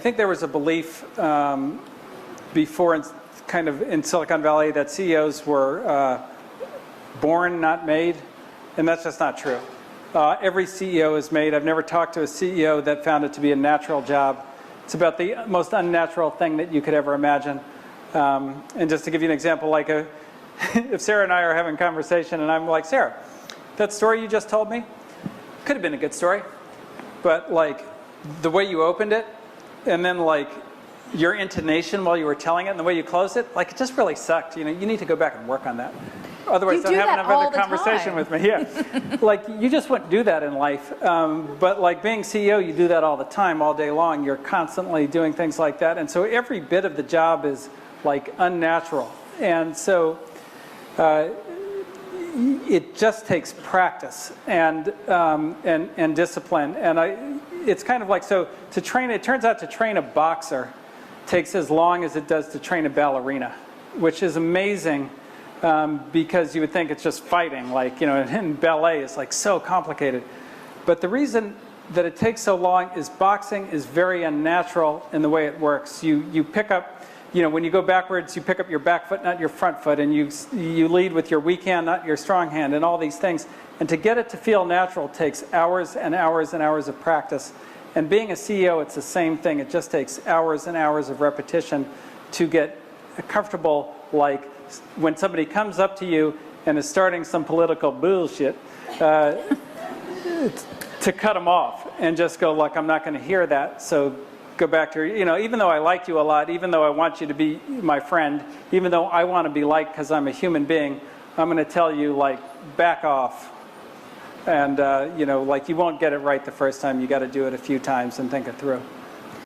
I think there was a belief before in Silicon Valley that CEOs were born, not made, and that's just not true. Every CEO is made. I've never talked to a CEO that found it to be a natural job. It's about the most unnatural thing that you could ever imagine. And just to give you an example, like if Sarah and I are having a conversation and I'm like, Sarah, that story you just told me could have been a good story, but like the way you opened it, and then like your intonation while you were telling it and the way you closed it, like it just really sucked. You know, you need to go back and work on that. Otherwise, don't have another conversation with me. Yeah, like you just wouldn't do that in life. But like being CEO, you do that all the time, all day long. You're constantly doing things like that, and so every bit of the job is like unnatural. And so it just takes practice and discipline. And it's kind of like, so to train, it turns out to train a boxer takes as long as it does to train a ballerina, which is amazing because you would think it's just fighting, like, you know, in ballet it's like so complicated. But the reason that it takes so long is boxing is very unnatural in the way it works. You pick up, you know, when you go backwards, you pick up your back foot, not your front foot, and you lead with your weak hand, not your strong hand, and all these things. And to get it to feel natural takes hours and hours and hours of practice. And being a CEO, it's the same thing. It just takes hours and hours of repetition to get comfortable, like when somebody comes up to you and is starting some political bullshit, to cut them off and just go, look, I'm not going to hear that, so go back to, you know, even though I like you a lot, even though I want you to be my friend, even though I want to be liked because I'm a human being, I'm going to tell you, like, back off. And, you know, like, you won't get it right the first time. You got to do it a few times and think it through.